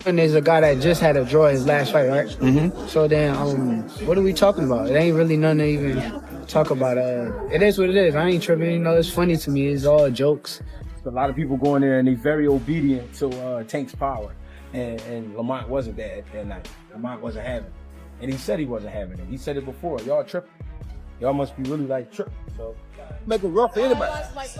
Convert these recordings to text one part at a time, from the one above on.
And there's a guy that just had to draw his last fight, right? Mm-hmm. So then, what are we talking about? It ain't really nothing to even talk about. It is what it is. I ain't tripping. You know, it's funny to me. It's all jokes. A lot of people go in there and they very obedient to Tank's power. And Lamont wasn't there that night. Lamont wasn't having it. And he said he wasn't having it. He said it before. Y'all tripping. Y'all must be really like tripping. So make it rough for anybody.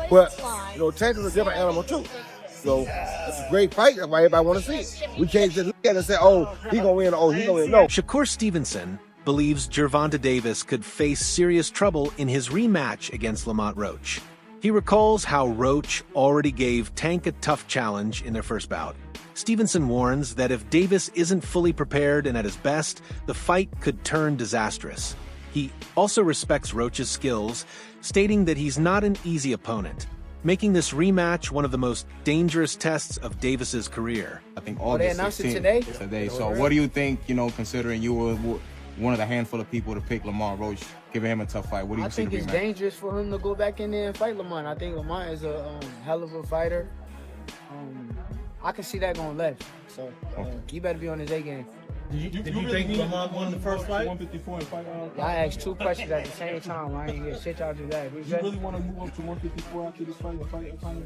But, you know, Tank is a different animal too. So it's a great fight. That's why everybody want to see it. We can't just look at it and say, oh, he gonna win, oh, he gonna win. No. Shakur Stevenson believes Gervonta Davis could face serious trouble in his rematch against Lamont Roach. He recalls how Roach already gave Tank a tough challenge in their first bout. Stevenson warns that if Davis isn't fully prepared and at his best, the fight could turn disastrous. He also respects Roach's skills, stating that he's not an easy opponent, making this rematch one of the most dangerous tests of Davis's career. I think They announced it today. So what do you think, you know, considering you were one of the handful of people to pick Lamont Roach, giving him a tough fight? What do you see? I think it's dangerous for him to go back in there and fight Lamont. I think Lamont is a hell of a fighter. I can see that going left. So he better be on his A game. Did you think Lamont won the first fight? 154 and fight. I asked two questions at the same time. I ain't get shit out of that. You really want to move up to 154 after this fight?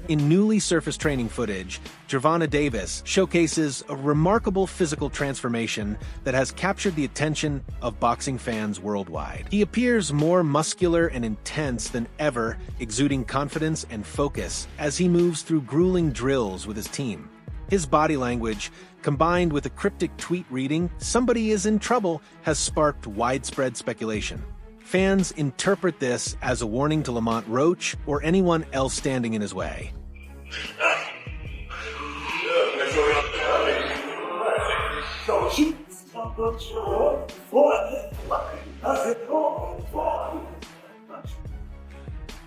In newly surfaced training footage, Gervonta Davis showcases a remarkable physical transformation that has captured the attention of boxing fans worldwide. He appears more muscular and intense than ever, exuding confidence and focus as he moves through grueling drills with his team. His body language, combined with a cryptic tweet reading, "Somebody is in trouble," has sparked widespread speculation. Fans interpret this as a warning to Lamont Roach or anyone else standing in his way.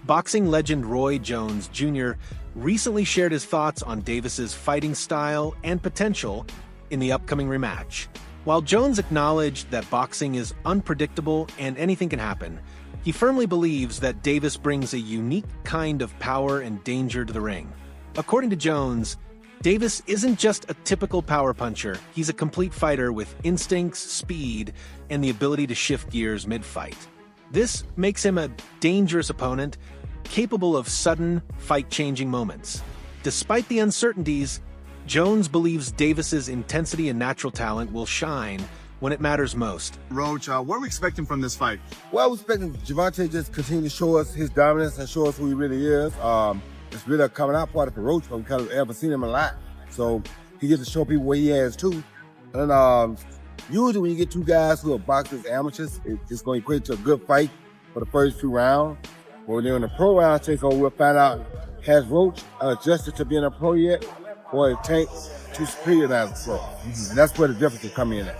Boxing legend Roy Jones Jr. recently shared his thoughts on Davis's fighting style and potential in the upcoming rematch. While Jones acknowledged that boxing is unpredictable and anything can happen, he firmly believes that Davis brings a unique kind of power and danger to the ring. According to Jones, Davis isn't just a typical power puncher, he's a complete fighter with instincts, speed, and the ability to shift gears mid-fight. This makes him a dangerous opponent, capable of sudden, fight-changing moments. Despite the uncertainties, Jones believes Davis's intensity and natural talent will shine when it matters most. Roach, what are we expecting from this fight? Well, we're expecting Gervonta to just continue to show us his dominance and show us who he really is. It's really a coming out party for Roach, but we kind of ever seen him a lot. So he gets to show people what he has too. And usually when you get two guys who are boxers amateurs, it's going to equate to a good fight for the first few rounds. But when they're in the pro round takeover, we'll find out, has Roach adjusted to being a pro yet? Or is Tank too superior to as a pro? And that's where the difference is coming in at.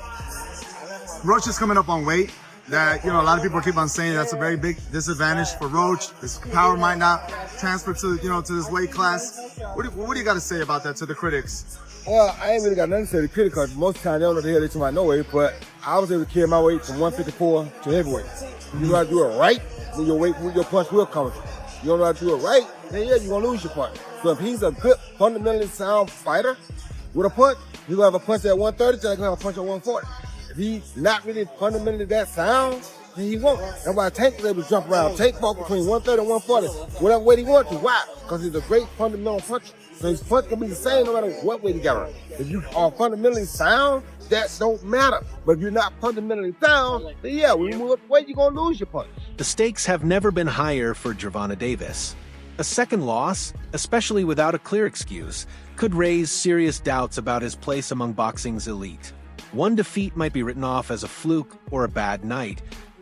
Roach is coming up on weight. That, you know, a lot of people keep on saying that's a very big disadvantage for Roach. His power might not transfer to, you know, to this weight class. What do you got to say about that to the critics? Well, I ain't really got nothing to say to critics because most of the time they don't know the hell they're talking about no weight, but I was able to carry my weight from 154 to heavyweight. You know how to do it right, then your punch will come. You don't know how to do it right, then yeah, you're going to lose your punch. So if he's a good, fundamentally sound fighter with a punch, he's going to have a punch at 130, then he's going to have a punch at 140. If he's not really fundamentally that sound, then he won't. That's why Tank is able to jump around. Tank walk between 130 and 140, whatever weight he wants to. Why? Because he's a great fundamental puncher. So his punch can be the same no matter what weight he got on. If you are fundamentally sound, that don't matter. But if you're not fundamentally sound, then yeah, when you move up weight, you're going to lose your punch. The stakes have never been higher for Gervonta Davis. A second loss, especially without a clear excuse, could raise serious doubts about his place among boxing's elite. One defeat might be written off as a fluke or a bad night,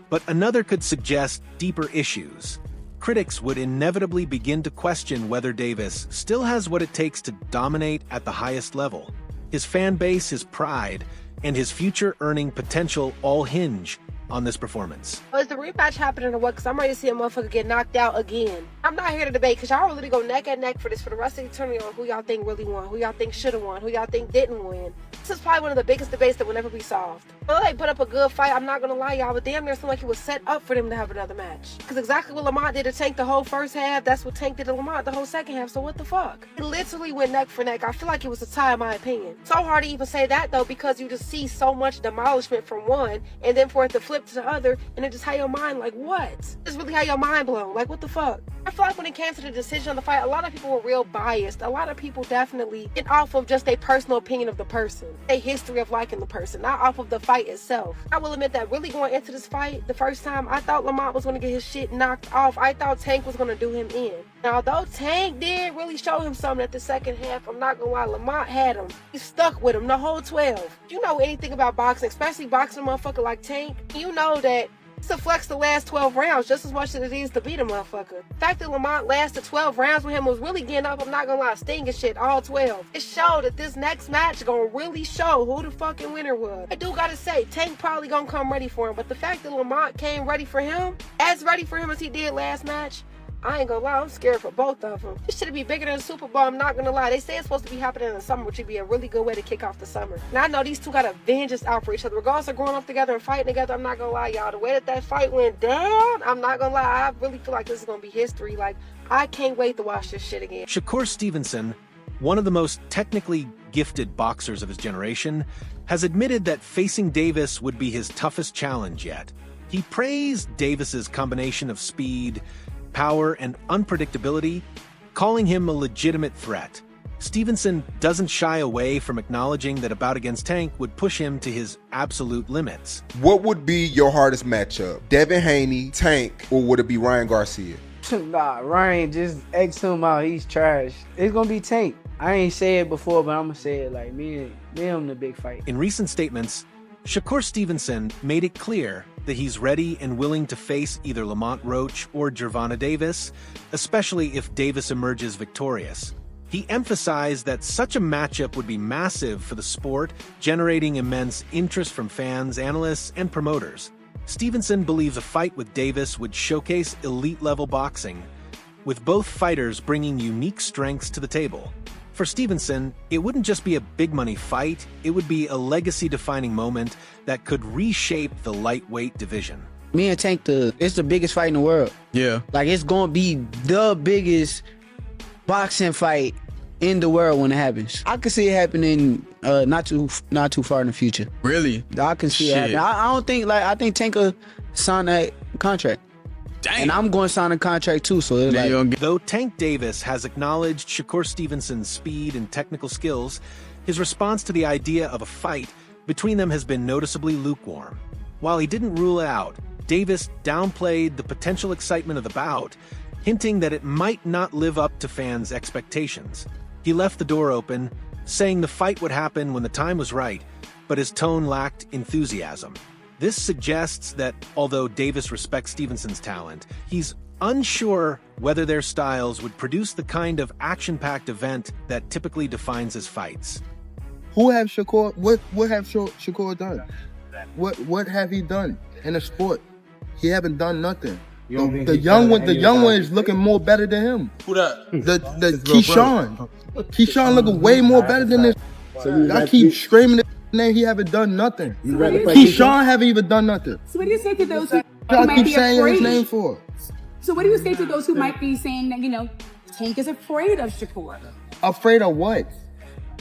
but another could suggest deeper issues. Critics would inevitably begin to question whether Davis still has what it takes to dominate at the highest level. His fan base, his pride, and his future earning potential all hinge on this performance. Is the rematch happening or what? Because I'm ready to see a motherfucker get knocked out again. I'm not here to debate because y'all really go neck and neck for this for the rest of the tournament on who y'all think really won, who y'all think should have won, who y'all think didn't win. This is probably one of the biggest debates that will never be solved. Well, they put up a good fight, I'm not gonna lie y'all, but damn near seemed like it was set up for them to have another match. Because exactly what Lamont did to Tank the whole first half, that's what Tank did to Lamont the whole second half, so what the fuck? It literally went neck for neck. I feel like it was a tie in my opinion. So hard to even say that though because you just see so much demolishment from one and then for it to flip to the other and it just had your mind like, what? It's really how your mind blown, like what the fuck? I feel like when it came to the decision of the fight, a lot of people were real biased. A lot of people definitely get off of just a personal opinion of the person, a history of liking the person, not off of the fight itself. I will admit that really going into this fight, the first time, I thought Lamont was going to get his shit knocked off. I thought Tank was going to do him in. Now, although Tank did really show him something at the second half, I'm not going to lie, Lamont had him. He stuck with him the whole 12. If you know anything about boxing, especially boxing a motherfucker like Tank, you know that it's to flex the last 12 rounds just as much as it is to beat a motherfucker. The fact that Lamont lasted 12 rounds with him was really getting up, I'm not gonna lie, stinging shit, all 12. It showed that this next match gonna really show who the fucking winner was. I do gotta say, Tank probably gonna come ready for him, but the fact that Lamont came ready for him, as ready for him as he did last match, I ain't gonna lie, I'm scared for both of them. This should be bigger than the Super Bowl, I'm not gonna lie. They say it's supposed to be happening in the summer, which would be a really good way to kick off the summer. Now I know these two got a vengeance out for each other. Regardless of growing up together and fighting together, I'm not gonna lie, y'all. The way that fight went down, I'm not gonna lie, I really feel like this is gonna be history. Like, I can't wait to watch this shit again. Shakur Stevenson, one of the most technically gifted boxers of his generation, has admitted that facing Davis would be his toughest challenge yet. He praised Davis's combination of speed, power, and unpredictability, calling him a legitimate threat. Stevenson doesn't shy away from acknowledging that a bout against Tank would push him to his absolute limits. What would be your hardest matchup? Devin Haney, Tank, or would it be Ryan Garcia? Nah, Ryan, just X him out. He's trash. It's gonna be Tank. I ain't say it before, but I'm gonna say it like me and him the big fight. In recent statements, Shakur Stevenson made it clear that he's ready and willing to face either Lamont Roach or Gervonta Davis, especially if Davis emerges victorious. He emphasized that such a matchup would be massive for the sport, generating immense interest from fans, analysts, and promoters. Stevenson believes a fight with Davis would showcase elite-level boxing, with both fighters bringing unique strengths to the table. For Stevenson, it wouldn't just be a big-money fight, it would be a legacy-defining moment that could reshape the lightweight division. Me and Tank, it's the biggest fight in the world. Yeah. Like, it's going to be the biggest boxing fight in the world when it happens. I can see it happening not too far in the future. Really? I can see it happening. I don't think, like, I think Tank will sign that contract. Dang. And I'm going to sign a contract too, so it's like... Though Tank Davis has acknowledged Shakur Stevenson's speed and technical skills, his response to the idea of a fight between them has been noticeably lukewarm. While he didn't rule it out, Davis downplayed the potential excitement of the bout, hinting that it might not live up to fans' expectations. He left the door open, saying the fight would happen when the time was right, but his tone lacked enthusiasm. This suggests that, although Davis respects Stevenson's talent, he's unsure whether their styles would produce the kind of action-packed event that typically defines his fights. Who have Shakur? What have Shakur done? What have he done in the sport? He haven't done nothing. The young one is looking more better than him. Who that? The Keyshawn. Keyshawn looking way more better than this. So I keep screaming his name. He haven't done nothing. Keyshawn haven't even done nothing. So what do you say to those who I might keep be saying his afraid? name for. So what do you say to those who might be saying that, you know, Tank is afraid of Shakur? Afraid of what?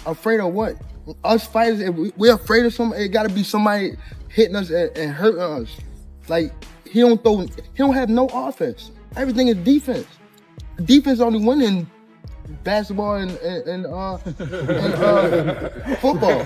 Afraid of what? Us fighters, if we're afraid of somebody, it gotta be somebody hitting us and hurting us. Like, he don't have no offense. Everything is defense. Defense only win in basketball and football.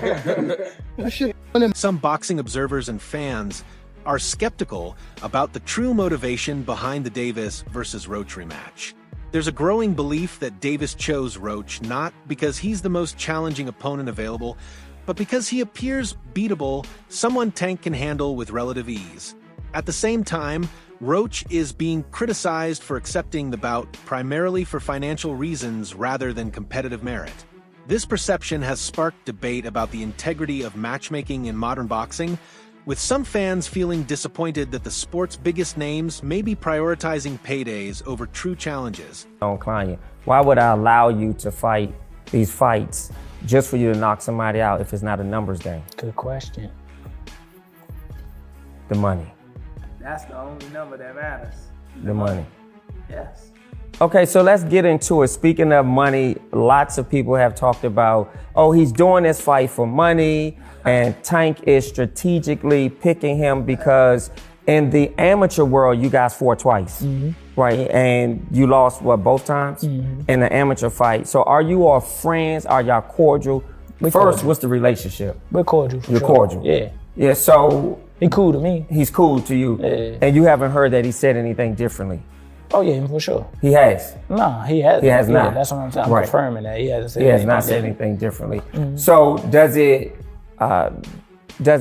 That shit. Some boxing observers and fans are skeptical about the true motivation behind the Davis versus Roach rematch. There's a growing belief that Davis chose Roach not because he's the most challenging opponent available, but because he appears beatable, someone Tank can handle with relative ease. At the same time, Roach is being criticized for accepting the bout primarily for financial reasons rather than competitive merit. This perception has sparked debate about the integrity of matchmaking in modern boxing, with some fans feeling disappointed that the sport's biggest names may be prioritizing paydays over true challenges. Client, why would I allow you to fight these fights just for you to knock somebody out if it's not a numbers game? Good question. The money. That's the only number that matters. The money. Yes. Okay, so let's get into it. Speaking of money, lots of people have talked about, oh, he's doing this fight for money, and Tank is strategically picking him because in the amateur world, you guys fought twice, right? And you lost, what, both times in the amateur fight. So are you all friends? Are y'all cordial? First, what's the relationship? We're cordial. You're sure. cordial? Yeah. Yeah, so. He cool to me. He's cool to you. Yeah. And you haven't heard that he said anything differently? Oh yeah, for sure. He has? Nah, he hasn't. He has not. Yeah, that's what I'm saying. I'm confirming that. He hasn't said He has anything not said anything differently. So does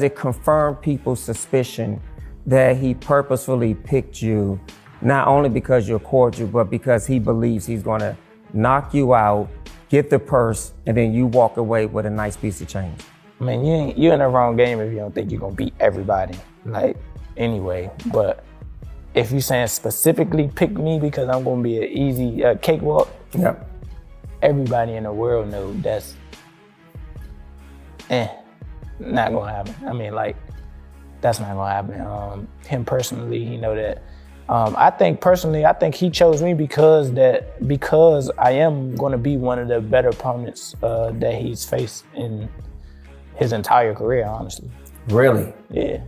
it confirm people's suspicion that he purposefully picked you, not only because you're cordial, but because he believes he's gonna knock you out, get the purse, and then you walk away with a nice piece of change? I mean, you're in the wrong game if you don't think you're gonna beat everybody, like, anyway. But if you're saying specifically pick me because I'm gonna be an easy cakewalk, everybody in the world knows that's not gonna happen. I mean, like, that's not gonna happen. Him personally, he know that. I think he chose me because I am gonna be one of the better opponents that he's faced in his entire career, honestly. Really? Yeah.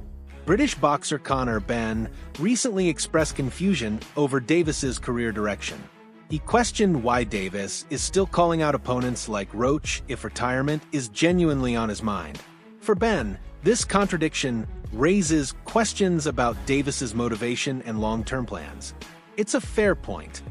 British boxer Conor Benn recently expressed confusion over Davis's career direction. He questioned why Davis is still calling out opponents like Roach if retirement is genuinely on his mind. For Benn, this contradiction raises questions about Davis's motivation and long-term plans. It's a fair point.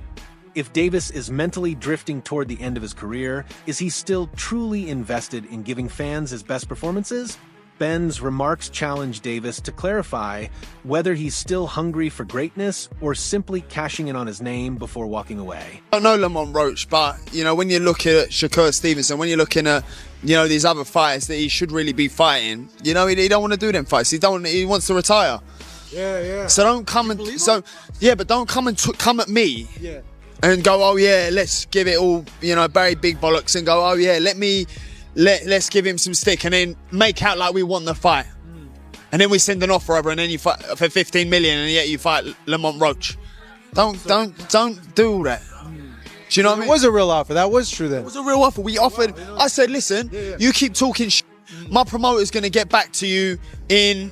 If Davis is mentally drifting toward the end of his career, is he still truly invested in giving fans his best performances? Benn's remarks challenge Davis to clarify whether he's still hungry for greatness or simply cashing in on his name before walking away. I don't know Lamont Roach, but, you know, when you're looking at Shakur Stevenson, when you're looking at, you know, these other fighters that he should really be fighting, you know, he don't want to do them fights. He wants to retire. Yeah. So don't come and but don't come at me. Yeah. And go, oh yeah, let's give it all, you know, very big bollocks, and go, oh yeah, let's give him some stick, and then make out like we want the fight. And then we send an offer over, and then you fight for 15 million, and yet you fight Lamont Roach. Don't do all that. Do you know what I mean? It was a real offer. That was true then. It was a real offer. We offered. I said, listen, you keep talking my promoter's going to get back to you in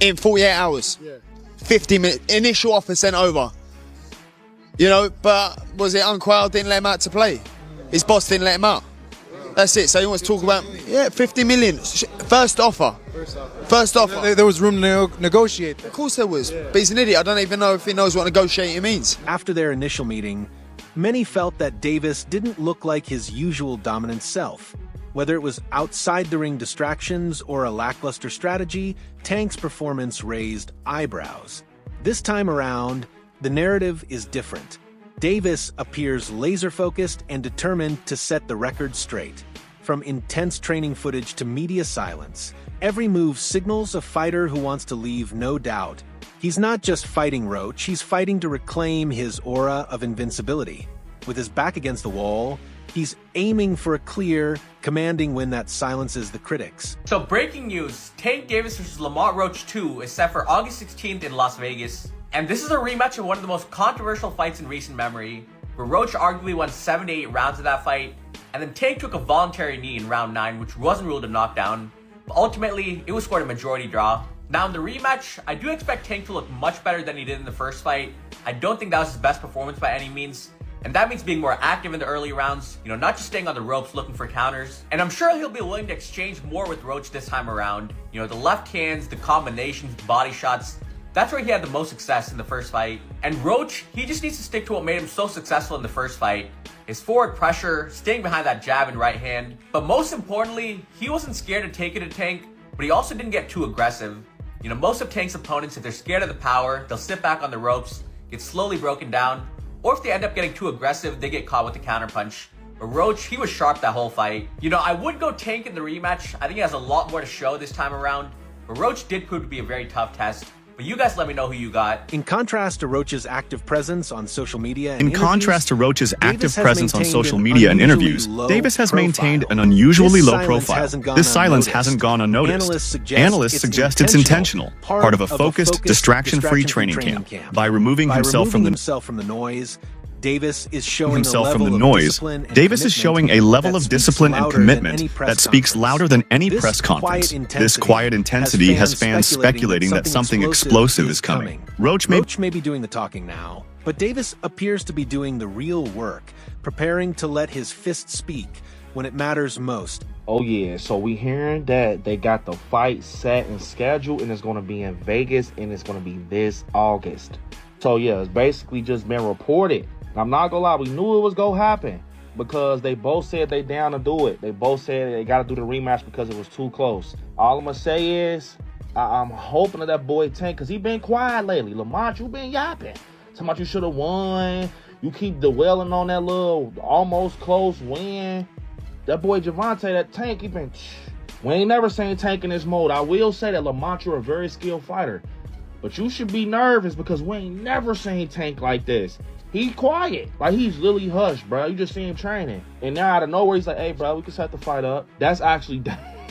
48 hours. 50 minutes. Initial offer sent over. You know, but was it Unquell didn't let him out to play? His boss didn't let him out. That's it. So he wants to talk about, 50 million. First offer. There was room to negotiate. Of course there was. But he's an idiot. I don't even know if he knows what negotiating means. After their initial meeting, many felt that Davis didn't look like his usual dominant self. Whether it was outside the ring distractions or a lackluster strategy, Tank's performance raised eyebrows. This time around, the narrative is different. Davis appears laser-focused and determined to set the record straight. From intense training footage to media silence, every move signals a fighter who wants to leave no doubt. He's not just fighting Roach, he's fighting to reclaim his aura of invincibility. With his back against the wall, he's aiming for a clear, commanding win that silences the critics. So breaking news, Tank Davis vs. Lamont Roach 2 is set for August 16th in Las Vegas. And this is a rematch of one of the most controversial fights in recent memory, where Roach arguably won 7 to 8 rounds of that fight, and then Tank took a voluntary knee in round 9, which wasn't ruled a knockdown, but ultimately it was scored a majority draw. Now in the rematch, I do expect Tank to look much better than he did in the first fight. I don't think that was his best performance by any means, and that means being more active in the early rounds, you know, not just staying on the ropes looking for counters. And I'm sure he'll be willing to exchange more with Roach this time around. You know, the left hands, the combinations, the body shots, that's where he had the most success in the first fight. And Roach, he just needs to stick to what made him so successful in the first fight. His forward pressure, staying behind that jab and right hand. But most importantly, he wasn't scared to take it to Tank, but he also didn't get too aggressive. You know, most of Tank's opponents, if they're scared of the power, they'll sit back on the ropes, get slowly broken down, or if they end up getting too aggressive, they get caught with the counterpunch. But Roach, he was sharp that whole fight. You know, I would go Tank in the rematch. I think he has a lot more to show this time around. but Roach did prove to be a very tough test. But you guys let me know who you got. In contrast to Roach's active presence on social media and In interviews, contrast to Roach's active Davis has presence on maintained social an media and unusually interviews, low Davis has profile. maintained an unusually This low silence profile. hasn't gone This silence unnoticed. hasn't gone unnoticed. Analysts suggest it's intentional, part of a focused, distraction-free training camp. By removing himself from the noise, Davis is showing himself a from level the of noise, discipline and Davis is showing a level of discipline and commitment that speaks louder than any press conference. This quiet intensity has fans speculating that something explosive is coming. Roach may be doing the talking now, but Davis appears to be doing the real work, preparing to let his fist speak when it matters most. Oh yeah, so we hearing that they got the fight set and scheduled, and it's going to be in Vegas, and it's going to be this August. So yeah, it's basically just been reported. I'm not gonna lie, we knew it was gonna happen because they both said they down to do it. They both said they gotta do the rematch because it was too close. All I'm gonna say is, I'm hoping that boy Tank, because he been quiet lately. Lamont, you been yapping. Talking about you should have won. You keep dwelling on that little almost close win. That boy Gervonta, that Tank, he been... We ain't never seen Tank in this mode. I will say that Lamont, you're a very skilled fighter. But you should be nervous because we ain't never seen Tank like this. He quiet. Like, he's literally hushed, bro. You just see him training. And now out of nowhere, he's like, hey, bro, we can set the fight up. That's actually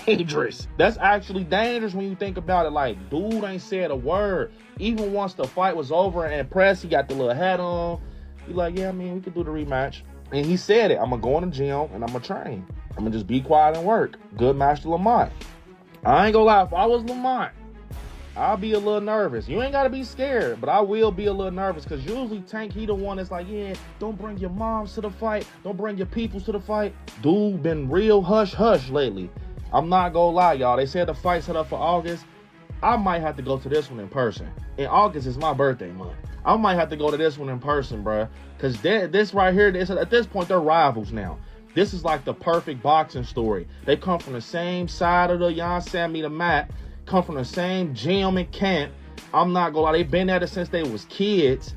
dangerous. That's actually dangerous when you think about it. Like, dude ain't said a word. Even once the fight was over and press, he got the little hat on. He like, yeah, I mean, we could do the rematch. And he said it. I'm going to go in the gym and I'm going to train. I'm going to just be quiet and work. Good match to Lamont. I ain't going to lie. If I was Lamont, I'll be a little nervous. You ain't got to be scared, but I will be a little nervous because usually Tank, he the one that's like, yeah, don't bring your moms to the fight. Don't bring your peoples to the fight. Dude been real hush-hush lately. I'm not going to lie, y'all. They said the fight set up for August. I might have to go to this one in person. In August is my birthday month. I might have to go to this one in person, bruh. Because this right here, at this point, they're rivals now. This is like the perfect boxing story. They come from the same side of the Sammy the mat. Come from the same gym and camp. I'm not gonna lie, they've been at it since they was kids.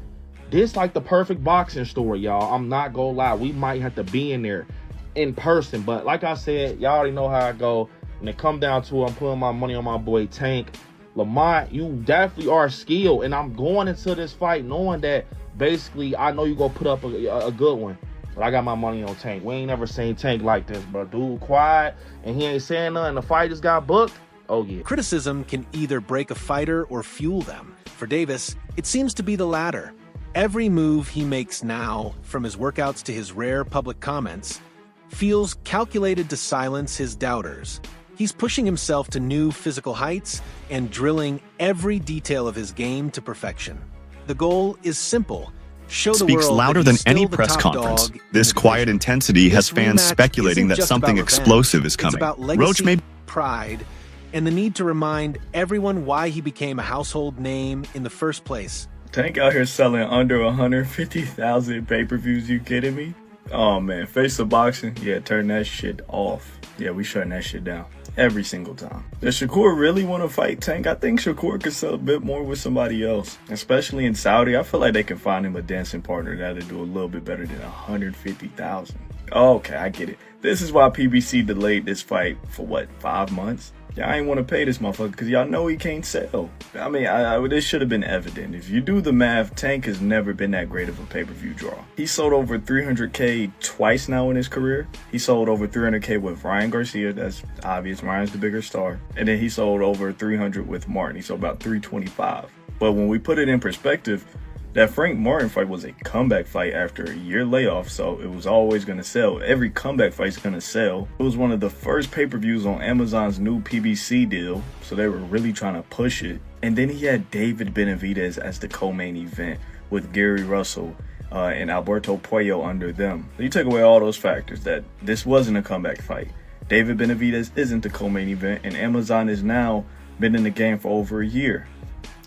This like the perfect boxing story, y'all. I'm not gonna lie, we might have to be in there in person. But like I said, y'all already know how I go. When it come down to it, I'm putting my money on my boy Tank. Lamont, you definitely are skilled, and I'm going into this fight knowing that basically I know you gonna put up a good one. But I got my money on Tank. We ain't never seen Tank like this, bro. Dude quiet, and he ain't saying nothing. The fight just got booked. Oh, yeah. Criticism can either break a fighter or fuel them. For Davis, it seems to be the latter. Every move he makes now, from his workouts to his rare public comments, feels calculated to silence his doubters. He's pushing himself to new physical heights and drilling every detail of his game to perfection. The goal is simple. Show the speaks world louder that than he's still any the press top conference. dog in This the quiet division. intensity has This fans rematch speculating isn't that just something about revenge. explosive is It's coming. about Roach legacy, may pride, and the need to remind everyone why he became a household name in the first place. Tank out here selling under 150,000 pay-per-views, you kidding me? Oh man, Face of Boxing, yeah, turn that shit off. Yeah, we shutting that shit down every single time. Does Shakur really want to fight Tank? I think Shakur could sell a bit more with somebody else, especially in Saudi. I feel like they can find him a dancing partner that'll do a little bit better than 150,000. Okay, I get it. This is why PBC delayed this fight for what, 5 months? Y'all ain't want to pay this motherfucker because y'all know he can't sell. I mean, this should have been evident. If you do the math, Tank has never been that great of a pay-per-view draw. He sold over 300K twice now in his career. He sold over 300K with Ryan Garcia. That's obvious. Ryan's the bigger star. And then he sold over 300 with Martin. He sold about 325. But when we put it in perspective, that Frank Martin fight was a comeback fight after a year layoff, so it was always going to sell. Every comeback fight's going to sell. It was one of the first pay-per-views on Amazon's new PBC deal, so they were really trying to push it. And then he had David Benavidez as the co-main event with Gary Russell and Alberto Puello under them. So you take away all those factors that this wasn't a comeback fight. David Benavidez isn't the co-main event, and Amazon has now been in the game for over a year.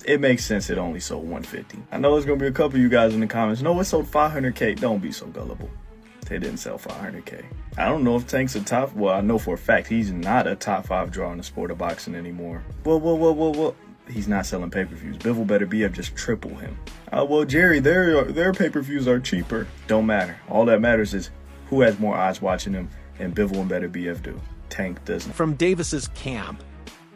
It makes sense it only sold 150. I know there's going to be a couple of you guys in the comments. No, it sold 500K. Don't be so gullible. They didn't sell 500K. I don't know if Tank's a top... Well, I know for a fact he's not a top 5 draw in the sport of boxing anymore. Well. He's not selling pay-per-views. Bivol better BF just triple him. Well, Jerry, their pay-per-views are cheaper. Don't matter. All that matters is who has more eyes watching him, and Bivol and Better BF do. Tank doesn't. From Davis's camp,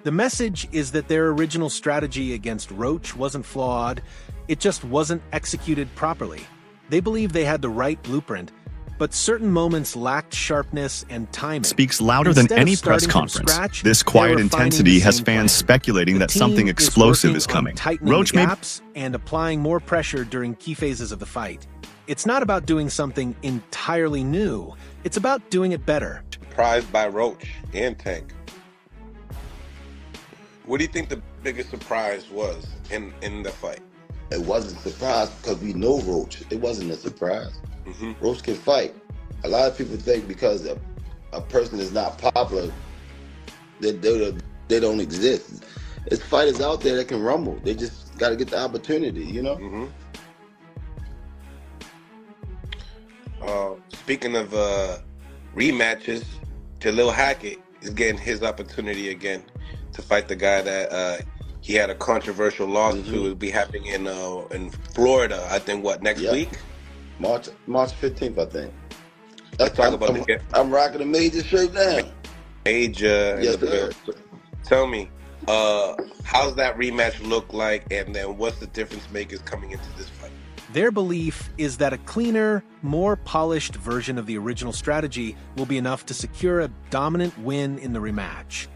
The message is that their original strategy against Roach wasn't flawed, it just wasn't executed properly. They believe they had the right blueprint, but certain moments lacked sharpness and timing. Speaks louder than Instead of any press starting from conference. scratch, This they're quiet refining intensity the has same fans plan. speculating The that something team explosive working is on coming. tightening Roach the may gaps and applying more pressure during key phases of the fight. It's not about doing something entirely new. It's about doing it better. Surprised by Roach and Tank. What do you think the biggest surprise was in the fight? It wasn't a surprise because we know Roach. It wasn't a surprise. Roach can fight. A lot of people think because a person is not popular, that they don't exist. There's fighters out there that can rumble. They just got to get the opportunity, you know? Speaking of rematches, Jalil Hackett is getting his opportunity again to fight the guy that he had a controversial loss to. It'll be happening in Florida, I think, next week? March 15th, I think. Let's talk about I'm rocking a major shirt now. Major. Yes, sir. Tell me, how's that rematch look like, and then what's the difference makers coming into this fight? Their belief is that a cleaner, more polished version of the original strategy will be enough to secure a dominant win in the rematch.